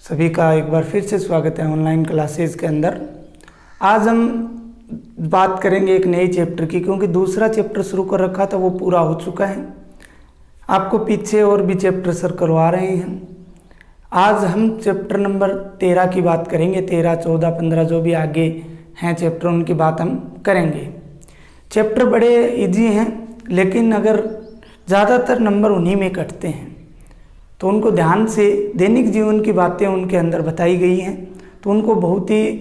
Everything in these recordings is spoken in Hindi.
सभी का एक बार फिर से स्वागत है ऑनलाइन क्लासेस के अंदर। आज हम बात करेंगे एक नई चैप्टर की, क्योंकि दूसरा चैप्टर शुरू कर रखा था वो पूरा हो चुका है। आपको पीछे और भी चैप्टर सर करवा रहे हैं। आज हम चैप्टर नंबर 13 की बात करेंगे। 13, 14, 15 जो भी आगे हैं चैप्टर उनकी बात हम करेंगे। चैप्टर बड़े इजी हैं, लेकिन अगर ज़्यादातर नंबर उन्हीं में कटते हैं तो उनको ध्यान से दैनिक जीवन की बातें उनके अंदर बताई गई हैं, तो उनको बहुत ही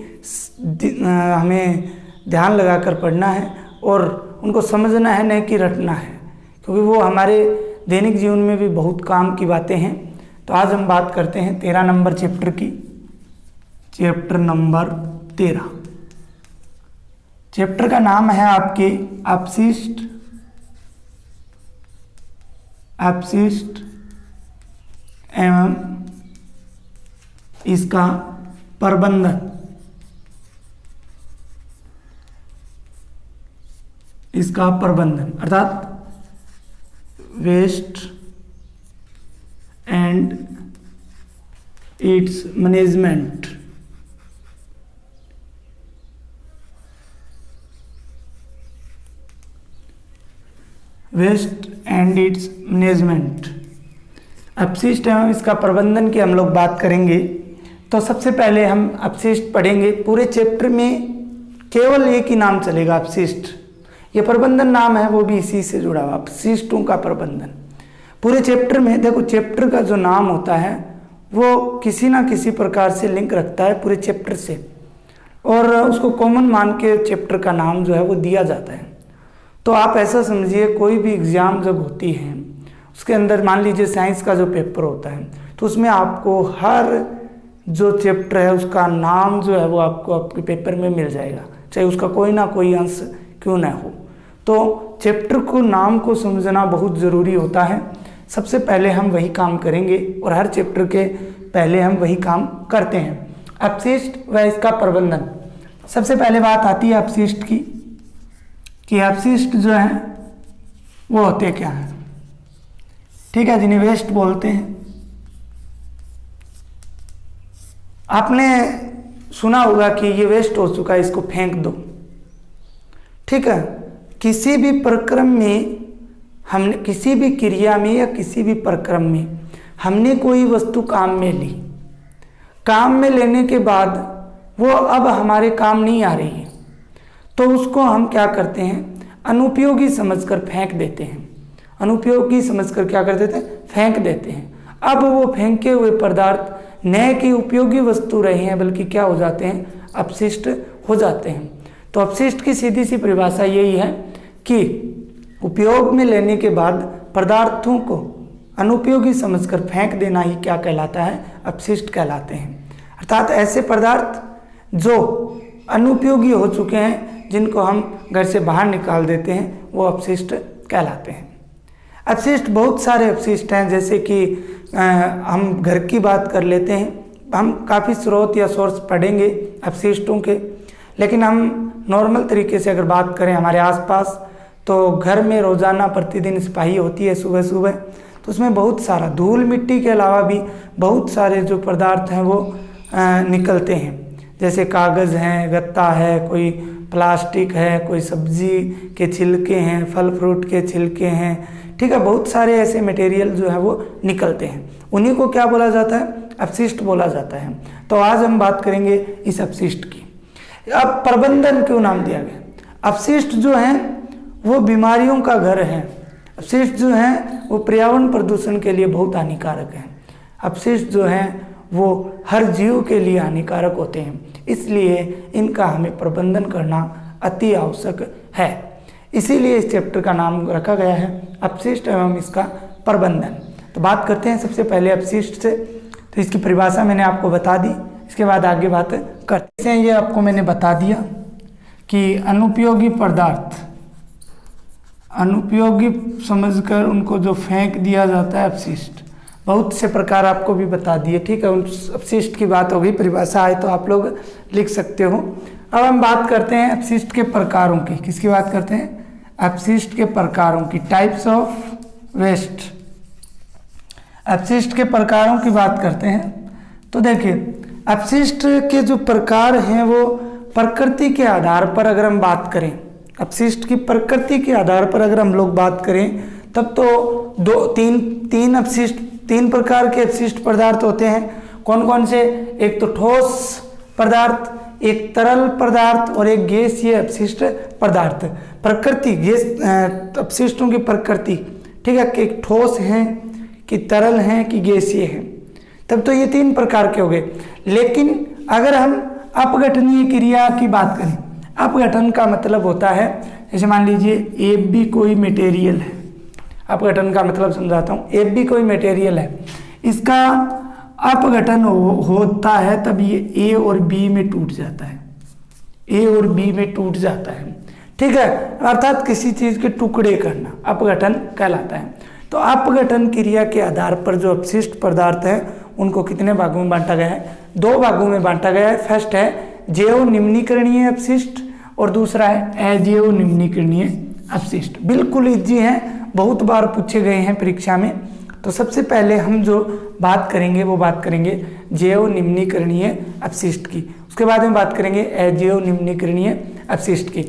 हमें ध्यान लगाकर पढ़ना है और उनको समझना है, नहीं कि रटना है, क्योंकि वो हमारे दैनिक जीवन में भी बहुत काम की बातें हैं। तो आज हम बात करते हैं 13 नंबर चैप्टर की। चैप्टर नंबर 13, चैप्टर का नाम है आपके अपशिष्ट एवं इसका प्रबंधन। इसका प्रबंधन अर्थात waste and its management. Waste and its management, अपशिष्ट एवं इसका प्रबंधन की हम लोग बात करेंगे। तो सबसे पहले हम अपशिष्ट पढ़ेंगे। पूरे चैप्टर में केवल एक ही नाम चलेगा, अपशिष्ट। ये प्रबंधन नाम है, वो भी इसी से जुड़ा हुआ, अपशिष्टों का प्रबंधन। पूरे चैप्टर में देखो, चैप्टर का जो नाम होता है वो किसी ना किसी प्रकार से लिंक रखता है पूरे चैप्टर से, और उसको कॉमन मान के चैप्टर का नाम जो है वो दिया जाता है। तो आप ऐसा समझिए, कोई भी एग्ज़ाम जब होती है उसके अंदर, मान लीजिए साइंस का जो पेपर होता है, तो उसमें आपको हर जो चैप्टर है उसका नाम जो है वो आपको आपके पेपर में मिल जाएगा, चाहे उसका कोई ना कोई अंश क्यों ना हो। तो चैप्टर को नाम को समझना बहुत ज़रूरी होता है। सबसे पहले हम वही काम करेंगे और हर चैप्टर के पहले हम वही काम करते हैं, अपशिष्ट व इसका प्रबंधन। सबसे पहले बात आती है अपशिष्ट की, कि अपशिष्ट जो है वो होते क्या हैं। ठीक है, जिन्हें वेस्ट बोलते हैं। आपने सुना होगा कि ये वेस्ट हो चुका है, इसको फेंक दो। ठीक है, किसी भी प्रक्रम में हमने, किसी भी क्रिया में या किसी भी प्रक्रम में हमने कोई वस्तु काम में ली, काम में लेने के बाद वो अब हमारे काम नहीं आ रही है, तो उसको हम क्या करते हैं, अनुपयोगी समझकर फेंक देते हैं। अनुपयोगी समझकर क्या कर देते हैं, फेंक देते हैं। अब वो फेंके हुए पदार्थ न कि उपयोगी वस्तु रहे हैं, बल्कि क्या हो जाते हैं, अपशिष्ट हो जाते हैं। तो अपशिष्ट की सीधी सी परिभाषा यही है कि उपयोग में लेने के बाद पदार्थों को अनुपयोगी समझकर फेंक देना ही क्या कहलाता है, अपशिष्ट कहलाते हैं। अर्थात ऐसे पदार्थ जो अनुपयोगी हो चुके हैं, जिनको हम घर से बाहर निकाल देते हैं, वो अपशिष्ट कहलाते हैं। अपशिष्ट बहुत सारे अपशिष्ट हैं, जैसे कि हम घर की बात कर लेते हैं। हम काफ़ी स्रोत या सोर्स पढ़ेंगे अपशिष्टों के, लेकिन हम नॉर्मल तरीके से अगर बात करें हमारे आसपास, तो घर में रोज़ाना प्रतिदिन सफाई होती है सुबह सुबह, तो उसमें बहुत सारा धूल मिट्टी के अलावा भी बहुत सारे जो पदार्थ हैं वो निकलते हैं। जैसे कागज़ हैं, गत्ता है, कोई प्लास्टिक है, कोई सब्जी के छिलके हैं, फल फ्रूट के छिलके हैं। ठीक है, बहुत सारे ऐसे मटेरियल जो है वो निकलते हैं, उन्हीं को क्या बोला जाता है, अपशिष्ट बोला जाता है। तो आज हम बात करेंगे इस अपशिष्ट की। अब प्रबंधन क्यों नाम दिया गया? अपशिष्ट जो हैं वो बीमारियों का घर है। अपशिष्ट जो हैं वो पर्यावरण प्रदूषण के लिए बहुत हानिकारक हैं। अपशिष्ट जो हैं वो हर जीव के लिए हानिकारक होते हैं, इसलिए इनका हमें प्रबंधन करना अति आवश्यक है। इसीलिए इस चैप्टर का नाम रखा गया है अपशिष्ट एवं इसका प्रबंधन। तो बात करते हैं सबसे पहले अपशिष्ट से। तो इसकी परिभाषा मैंने आपको बता दी, इसके बाद आगे बात करते हैं। ये आपको मैंने बता दिया कि अनुपयोगी पदार्थ, अनुपयोगी समझकर उनको जो फेंक दिया जाता है अपशिष्ट, बहुत से प्रकार आपको भी बता दिए। ठीक है, उन अपशिष्ट की बात होगी, परिभाषा आए तो आप लोग लिख सकते हो। अब हम बात करते हैं अपशिष्ट के प्रकारों की। किसकी बात करते हैं? अपशिष्ट के प्रकारों की, टाइप्स ऑफ वेस्ट। अपशिष्ट के प्रकारों की बात करते हैं तो देखिए अपशिष्ट के जो प्रकार हैं वो प्रकृति के आधार पर अगर हम बात करें, अपशिष्ट की प्रकृति के आधार पर अगर हम लोग बात करें तब तो तीन प्रकार के अपशिष्ट पदार्थ होते हैं। कौन कौन से? एक तो ठोस पदार्थ, एक तरल पदार्थ और एक गैसीय अपशिष्ट पदार्थ। प्रकृति गैस अपशिष्टों की प्रकृति, ठीक है, कि ठोस हैं कि तरल हैं कि गैसीय हैं, तब तो ये 3 प्रकार के हो गए। लेकिन अगर हम अपघटनीय क्रिया की बात करें, अपघटन का मतलब होता है, जैसे मान लीजिए एक भी कोई मटेरियल है, अपघटन का मतलब समझाता हूँ, एक भी कोई मटेरियल है, इसका अपघटन होता है तब ये ए और बी में टूट जाता है, ए और बी में टूट जाता है, ठीक है, अर्थात किसी चीज के टुकड़े करना अपघटन कहलाता है। तो अपघटन क्रिया के आधार पर जो अपशिष्ट पदार्थ है उनको कितने भागों में बांटा गया है? 2 भागों में बांटा गया है। फर्स्ट है जैव निम्नीकरणीय अपशिष्ट और दूसरा है अजैव निम्नीकरणीय अपशिष्ट। बिल्कुल इजी हैं, बहुत बार पूछे गए हैं परीक्षा में। तो सबसे पहले हम जो बात करेंगे वो बात करेंगे जैव निम्नीकरणीय अपशिष्ट की, उसके बाद में बात करेंगे अजैव निम्नीकरणीय अपशिष्ट की।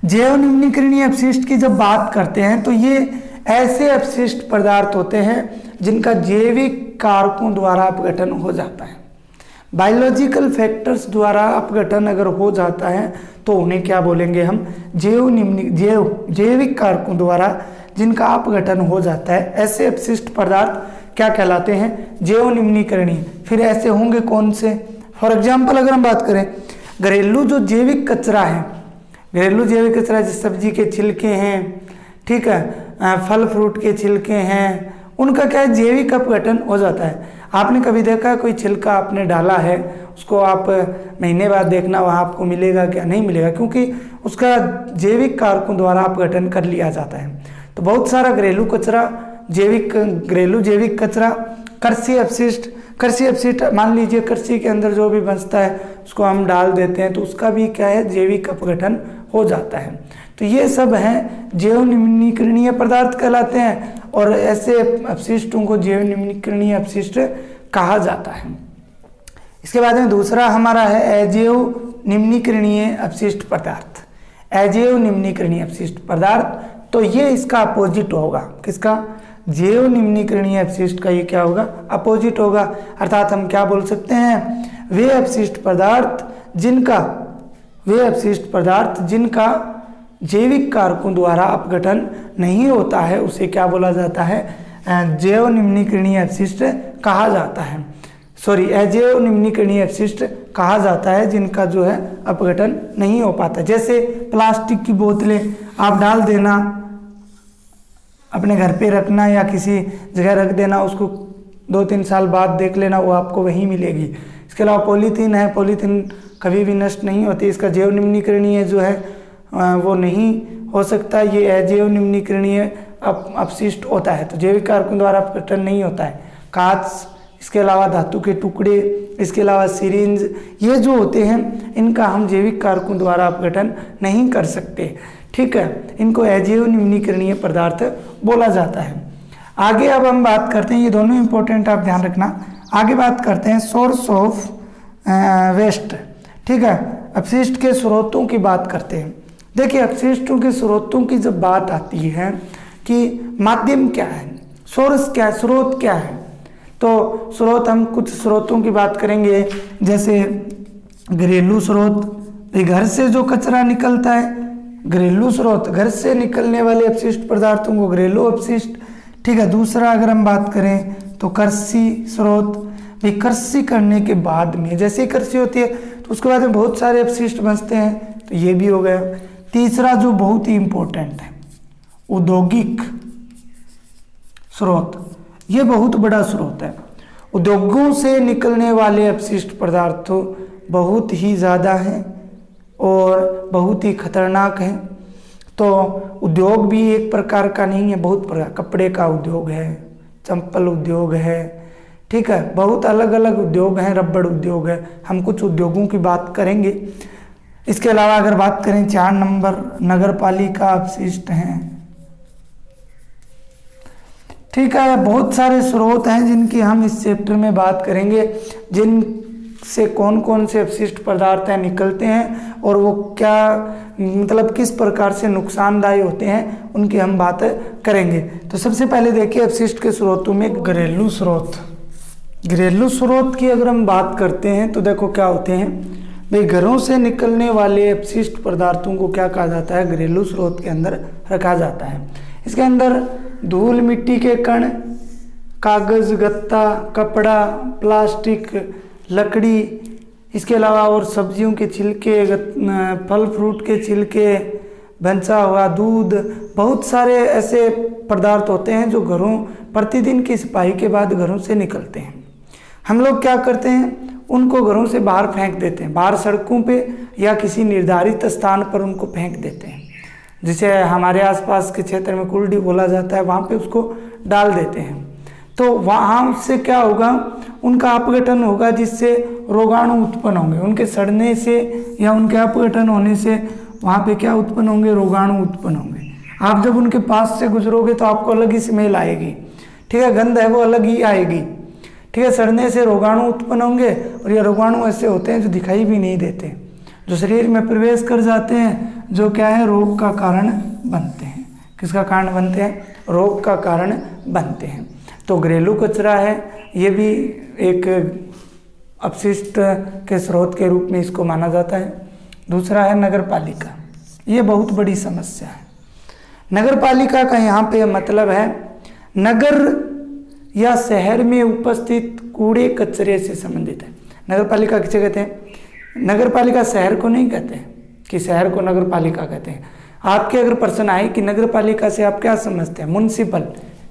जैव निम्नीकरणीय अपशिष्ट की जब बात करते हैं तो ये ऐसे अपशिष्ट पदार्थ होते हैं जिनका जैविक कारकों द्वारा अपघटन हो जाता है। बायोलॉजिकल फैक्टर्स द्वारा अपघटन अगर हो जाता है तो उन्हें क्या बोलेंगे हम? जैविक कारकों द्वारा जिनका अपघटन हो जाता है, ऐसे अपशिष्ट पदार्थ क्या कहलाते हैं? जैव निम्नीकरणीय। फिर ऐसे होंगे कौन से? फॉर एग्जाम्पल अगर हम बात करें घरेलू जो जैविक कचरा है, घरेलू जैविक कचरा जैसे सब्जी के छिलके हैं, ठीक है, फल फ्रूट के छिलके हैं, उनका क्या है? जैविक अपघटन हो जाता है। आपने कभी देखा कोई छिलका आपने डाला है, उसको आप महीने बाद देखना वहाँ आपको मिलेगा क्या? नहीं मिलेगा, क्योंकि उसका जैविक कारकों द्वारा अपघटन कर लिया जाता है। तो बहुत सारा घरेलू कचरा, घरेलू जैविक कचरा, कृषि अपशिष्ट मान लीजिए कृषि के अंदर जो भी बचता है उसको हम डाल देते हैं तो उसका भी क्या है? जैविक अपघटन हो जाता है। तो ये सब हैं जैव निम्नीकरणीय पदार्थ कहलाते हैं और ऐसे अपशिष्टों को जैव निम्नीकरणीय अपशिष्ट कहा जाता है। इसके बाद में दूसरा हमारा है अजैव निम्नीकरणीय अपशिष्ट पदार्थ। अजैव निम्नीकरणीय अपशिष्ट पदार्थ, तो ये इसका अपोजिट होगा। किसका? जैव निम्नीकरणीय अपशिष्ट का ये क्या होगा? अपोजिट होगा। अर्थात हम क्या बोल सकते हैं? वे अपशिष्ट पदार्थ जिनका जैविक कारकों द्वारा अपघटन नहीं होता है उसे क्या बोला जाता है? जैव निम्नीकरणीय अपशिष्ट कहा जाता है। अजैव निम्नीकरणीय अपशिष्ट कहा जाता है जिनका जो है अपघटन नहीं हो पाता। जैसे प्लास्टिक की बोतलें आप डाल देना, अपने घर पे रखना या किसी जगह रख देना, उसको 2-3 साल बाद देख लेना, वो आपको वहीं मिलेगी। इसके अलावा पॉलीथीन है, पॉलीथीन कभी भी नष्ट नहीं होती, इसका जैव निम्नीकरणीय जो है वो नहीं हो सकता, ये अजैव निम्नीकरणीय अपशिष्ट होता है। तो जैविक कारकों द्वारा अपघटन नहीं होता है। कांच, इसके अलावा धातु के टुकड़े, इसके अलावा सिरिंज, ये जो होते हैं इनका हम जैविक कारकों द्वारा अपघटन नहीं कर सकते, ठीक है, इनको अजैव निम्नीकरणीय पदार्थ बोला जाता है। आगे अब हम बात करते हैं, ये दोनों इंपॉर्टेंट आप ध्यान रखना। आगे बात करते हैं सोर्स ऑफ वेस्ट, ठीक है, अपशिष्ट के स्रोतों की बात करते हैं। देखिए अपशिष्टों के स्रोतों की जब बात आती है कि माध्यम क्या है, सोर्स क्या है, स्रोत क्या है, तो स्रोत हम कुछ स्रोतों की बात करेंगे। जैसे घरेलू स्रोत, घर से जो कचरा निकलता है, घरेलू स्रोत, घर से निकलने वाले अपशिष्ट पदार्थों को घरेलू अपशिष्ट, ठीक है। दूसरा अगर हम बात करें तो कृषि स्रोत, भाई कृषि करने के बाद में जैसे ही कृषि होती है तो उसके बाद में बहुत सारे अपशिष्ट बचते हैं, तो ये भी हो गया। तीसरा जो बहुत ही इम्पोर्टेंट है, औद्योगिक स्रोत, ये बहुत बड़ा स्रोत है। उद्योगों से निकलने वाले अपशिष्ट पदार्थ बहुत ही ज़्यादा हैं और बहुत ही खतरनाक हैं। तो उद्योग भी एक प्रकार का नहीं है, बहुत प्रकार, कपड़े का उद्योग है, चंपल उद्योग है, ठीक है, बहुत अलग अलग उद्योग हैं, रबड़ उद्योग है, हम कुछ उद्योगों की बात करेंगे। इसके अलावा अगर बात करें 4 नंबर नगर पालिका अपशिष्ट हैं, ठीक है, बहुत सारे स्रोत हैं जिनकी हम इस चैप्टर में बात करेंगे, जिनसे कौन कौन से अपशिष्ट पदार्थ हैं निकलते हैं और वो क्या मतलब किस प्रकार से नुकसानदायी होते हैं, उनकी हम बात करेंगे। तो सबसे पहले देखिए अपशिष्ट के स्रोतों में घरेलू स्रोत। घरेलू स्रोत की अगर हम बात करते हैं तो देखो क्या होते हैं भाई, घरों से निकलने वाले अपशिष्ट पदार्थों को क्या कहा जाता है, घरेलू स्रोत के अंदर रखा जाता है। इसके अंदर धूल मिट्टी के कण, कागज, गत्ता, कपड़ा, प्लास्टिक, लकड़ी, इसके अलावा और सब्जियों के छिलके, फल फ्रूट के छिलके, बचा हुआ दूध, बहुत सारे ऐसे पदार्थ होते हैं जो घरों प्रतिदिन की सफाई के बाद घरों से निकलते हैं। हम लोग क्या करते हैं, उनको घरों से बाहर फेंक देते हैं, बाहर सड़कों पे या किसी निर्धारित स्थान पर उनको फेंक देते हैं, जिसे हमारे आसपास के क्षेत्र में कुल्डी बोला जाता है, वहाँ पे उसको डाल देते हैं। तो वहाँ से क्या होगा, उनका अपघटन होगा, जिससे रोगाणु उत्पन्न होंगे। उनके सड़ने से या उनके अपघटन होने से वहाँ पे क्या उत्पन्न होंगे, रोगाणु उत्पन्न होंगे। आप जब उनके पास से गुजरोगे तो आपको अलग ही स्मेल आएगी, ठीक है, गंध है वो अलग ही आएगी, ठीक है। सड़ने से रोगाणु उत्पन्न होंगे और ये रोगाणु ऐसे होते हैं जो दिखाई भी नहीं देते, जो शरीर में प्रवेश कर जाते हैं, जो क्या है, रोग का कारण बनते हैं। किसका कारण बनते हैं, रोग का कारण बनते हैं। तो घरेलू कचरा है, ये भी एक अपशिष्ट के स्रोत के रूप में इसको माना जाता है। दूसरा है नगर पालिका, ये बहुत बड़ी समस्या है। नगर पालिका का यहाँ पे मतलब है नगर या शहर में उपस्थित कूड़े कचरे से संबंधित है। नगर पालिका किसे कहते हैं, नगर पालिका शहर को नहीं कहते हैं कि शहर को नगर पालिका कहते हैं। आपके अगर प्रश्न आए कि नगर पालिका से आप क्या समझते हैं, म्युनिसिपल,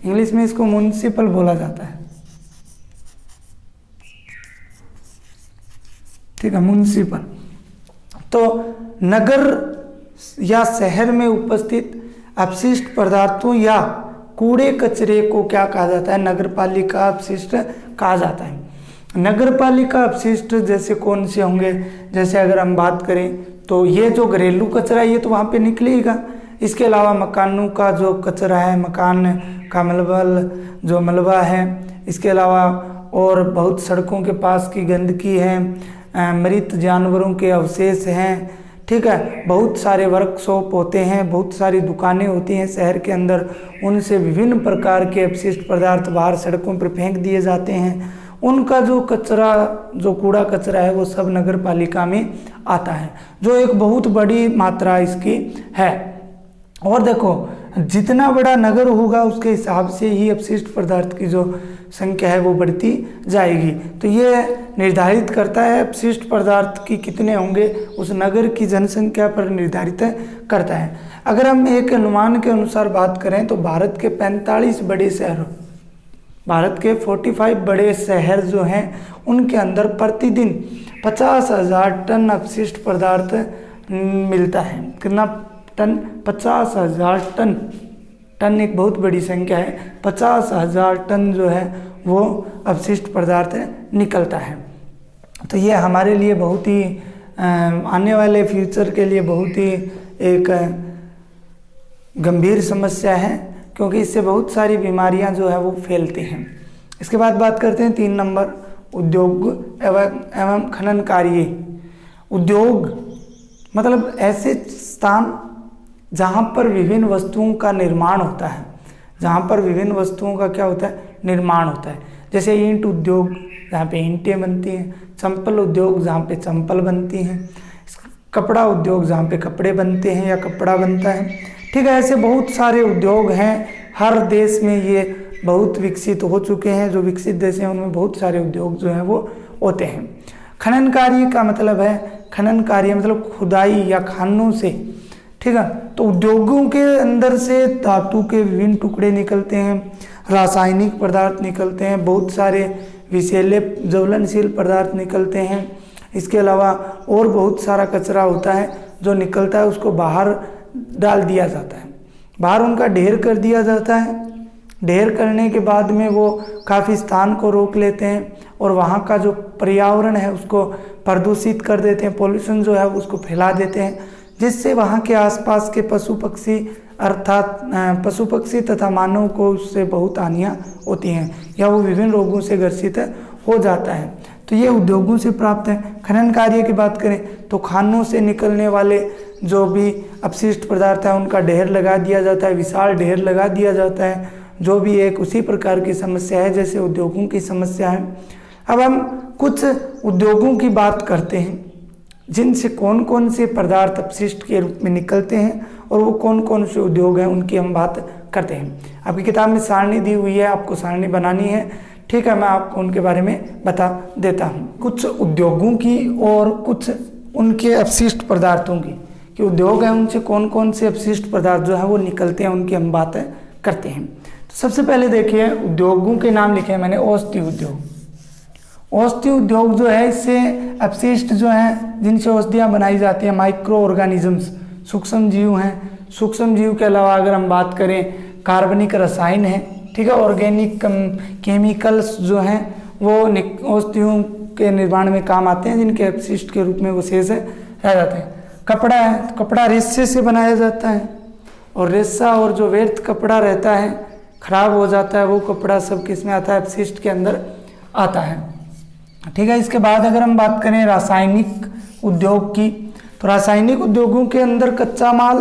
इंग्लिश में इसको म्युनिसिपल बोला जाता है, ठीक है, म्युनिसिपल। तो नगर या शहर में उपस्थित अपशिष्ट पदार्थों या कूड़े कचरे को क्या कहा जाता है, नगर पालिका अपशिष्ट कहा जाता है। नगर पालिका अपशिष्ट जैसे कौन से होंगे, जैसे अगर हम बात करें तो ये जो घरेलू कचरा ये तो वहाँ पे निकलेगा। इसके अलावा मकानों का जो कचरा है, मकान का जो मलबा है, इसके अलावा और बहुत सड़कों के पास की गंदगी है, मृत जानवरों के अवशेष हैं, ठीक है, बहुत सारे वर्कशॉप होते हैं, बहुत सारी दुकानें होती हैं शहर के अंदर, उनसे विभिन्न प्रकार के अपशिष्ट पदार्थ बाहर सड़कों पर फेंक दिए जाते हैं। उनका जो कचरा, जो कूड़ा कचरा है वो सब नगर पालिका में आता है, जो एक बहुत बड़ी मात्रा इसकी है। और देखो जितना बड़ा नगर होगा उसके हिसाब से ही अपशिष्ट पदार्थ की जो संख्या है वो बढ़ती जाएगी। तो ये निर्धारित करता है अपशिष्ट पदार्थ की कितने होंगे, उस नगर की जनसंख्या पर निर्धारित करता है। अगर हम एक अनुमान के अनुसार बात करें तो भारत के 45 बड़े शहर, भारत के 45 बड़े शहर जो हैं उनके अंदर प्रतिदिन 50,000 टन अपशिष्ट पदार्थ मिलता है। कितना टन, 50,000 टन। टन एक बहुत बड़ी संख्या है, 50,000 टन जो है वो अपशिष्ट पदार्थ निकलता है। तो ये हमारे लिए बहुत ही आने वाले फ्यूचर के लिए बहुत ही एक गंभीर समस्या है, क्योंकि इससे बहुत सारी बीमारियां जो है वो फैलती हैं। इसके बाद बात करते हैं 3 नंबर, उद्योग एवं खनन कार्य। उद्योग मतलब ऐसे स्थान जहाँ पर विभिन्न वस्तुओं का निर्माण होता है, जहाँ पर विभिन्न वस्तुओं का क्या होता है, निर्माण होता है। जैसे ईंट उद्योग जहाँ पे ईंटें बनती हैं, चंपल उद्योग जहाँ पे चंपल बनती हैं, कपड़ा उद्योग जहाँ पे कपड़े बनते हैं या कपड़ा बनता है, ठीक है। ऐसे बहुत सारे उद्योग हैं, हर देश में ये बहुत विकसित हो चुके हैं। जो विकसित देश हैं उनमें बहुत सारे उद्योग जो हैं वो होते हैं। खनन कार्य का मतलब है, खनन कार्य मतलब खुदाई या खानों से, ठीक है। तो उद्योगों के अंदर से धातु के विभिन्न टुकड़े निकलते हैं, रासायनिक पदार्थ निकलते हैं, बहुत सारे विषैले ज्वलनशील पदार्थ निकलते हैं। इसके अलावा और बहुत सारा कचरा होता है जो निकलता है, उसको बाहर डाल दिया जाता है, बाहर उनका ढेर कर दिया जाता है। ढेर करने के बाद में वो काफ़ी स्थान को रोक लेते हैं और वहाँ का जो पर्यावरण है उसको प्रदूषित कर देते हैं, पॉल्यूशन जो है उसको फैला देते हैं, जिससे वहाँ के आसपास के पशु पक्षी अर्थात पशु पक्षी तथा मानव को उससे बहुत हानियाँ होती हैं या वो विभिन्न रोगों से ग्रसित हो जाता है। तो ये उद्योगों से प्राप्त है। खनन कार्य की बात करें तो खानों से निकलने वाले जो भी अपशिष्ट पदार्थ है उनका ढेर लगा दिया जाता है, विशाल ढेर लगा दिया जाता है, जो भी एक उसी प्रकार की समस्या है जैसे उद्योगों की समस्या है। अब हम कुछ उद्योगों की बात करते हैं जिनसे कौन कौन से पदार्थ अपशिष्ट के रूप में निकलते हैं और वो कौन कौन से उद्योग हैं उनकी हम बात करते हैं। आपकी किताब में सारणी दी हुई है, आपको सारणी बनानी है, ठीक है, मैं आपको उनके बारे में बता देता हूँ। कुछ उद्योगों की और कुछ उनके अपशिष्ट पदार्थों की, कि उद्योग हैं उनसे कौन कौन से अपशिष्ट पदार्थ जो है वो निकलते हैं उनकी हम बात करते हैं। तो सबसे पहले देखिए उद्योगों के नाम लिखे हैं मैंने। औषधि उद्योग, औषधि उद्योग जो है इससे अपशिष्ट जो हैं जिनसे औषधियाँ बनाई जाती हैं, माइक्रो ऑर्गेनिजम्स, सूक्ष्म जीव हैं। सूक्ष्म जीव के अलावा अगर हम बात करें कार्बनिक रसायन है, ठीक है, ऑर्गेनिक केमिकल्स जो हैं वो औषधियों के निर्माण में काम आते हैं जिनके अपशिष्ट के रूप में वो शेष रह जाते हैं। कपड़ा है तो कपड़ा रेशे से बनाया जाता है और रेशा और जो व्यर्थ कपड़ा रहता है खराब हो जाता है वो कपड़ा सब किस में आता है, अपशिष्ट के अंदर आता है, ठीक है। इसके बाद अगर हम बात करें रासायनिक उद्योग की तो रासायनिक उद्योगों के अंदर कच्चा माल,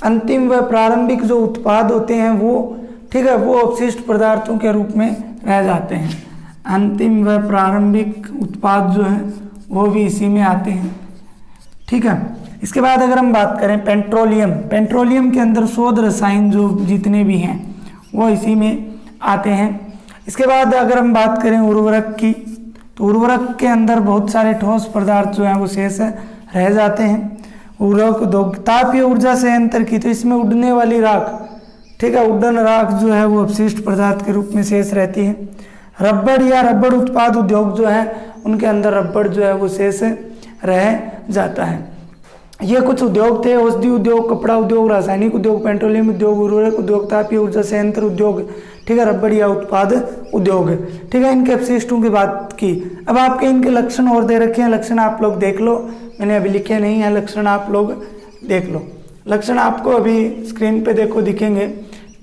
अंतिम व प्रारंभिक जो उत्पाद होते हैं वो, ठीक है, वो अपशिष्ट पदार्थों के रूप में रह जाते हैं। अंतिम व प्रारंभिक उत्पाद जो हैं वो भी इसी में आते हैं, ठीक है। इसके बाद अगर हम बात करें पेट्रोलियम, पेट्रोलियम के अंदर शोध रसायन जो जितने भी हैं वो इसी में आते हैं। इसके बाद अगर हम बात करें उर्वरक की तो उर्वरक के अंदर बहुत सारे ठोस पदार्थ जो हैं वो शेष रह जाते हैं। उर्वरक उद्योग, तापीय ऊर्जा संयंत्र की तो इसमें उड़ने वाली राख, ठीक है, उड्डयन राख जो है वो अपशिष्ट पदार्थ के रूप में शेष रहती है। रबड़ या रबड़ उत्पाद उद्योग जो है उनके अंदर रबड़ जो है वो शेष रह जाता है। ये कुछ उद्योग थे, औषधि उद्योग, कपड़ा उद्योग, रासायनिक उद्योग, पेट्रोलियम उद्योग, उर्वरक उद्योग, तापीय ऊर्जा संयंत्र उद्योग, ठीक है, रबड़ या उत्पाद उद्योग, ठीक है, इनके अपशिष्टों की बात की। अब आपके इनके लक्षण और दे रखे हैं, लक्षण आप लोग देख लो, मैंने अभी लिखे नहीं है, लक्षण आप लोग देख लो। लक्षण आपको अभी स्क्रीन पे देखो दिखेंगे।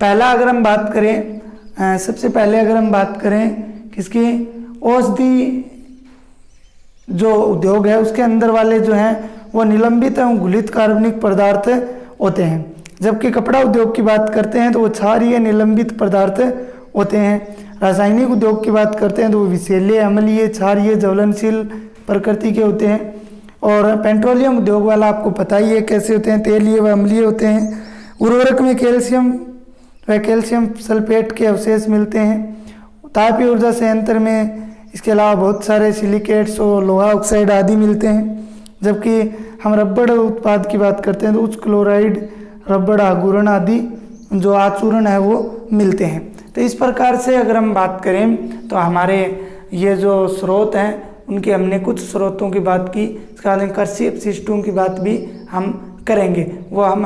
पहला अगर हम बात करें, सबसे पहले अगर हम बात करें किसकी, औषधि जो उद्योग है उसके अंदर वाले जो हैं वो निलंबित एवं घुलित कार्बनिक पदार्थ होते हैं, जबकि कपड़ा उद्योग की बात करते हैं तो वो क्षारीय निलंबित पदार्थ होते हैं। रासायनिक उद्योग की बात करते हैं तो वो विषैले, अम्लीय, क्षारीय, ज्वलनशील प्रकृति के होते हैं। और पेट्रोलियम उद्योग वाला आपको पता ही है कैसे होते हैं, तेलीय व अम्लीय होते हैं। उर्वरक में कैल्शियम व कैल्शियम सल्फेट के अवशेष मिलते हैं। तापीय ऊर्जा संयंत्र में इसके अलावा बहुत सारे सिलिकेट्स और लोहा ऑक्साइड आदि मिलते हैं। जबकि हम रबड़ उत्पाद की बात करते हैं तो उच्च क्लोराइड, रबड़ आघूर्ण आदि जो आचूर्ण है वो मिलते हैं। तो इस प्रकार से अगर हम बात करें तो हमारे ये जो स्रोत हैं उनके हमने कुछ स्रोतों की बात की, इसके बाद कृषि अपशिष्टों की बात भी हम करेंगे, वो हम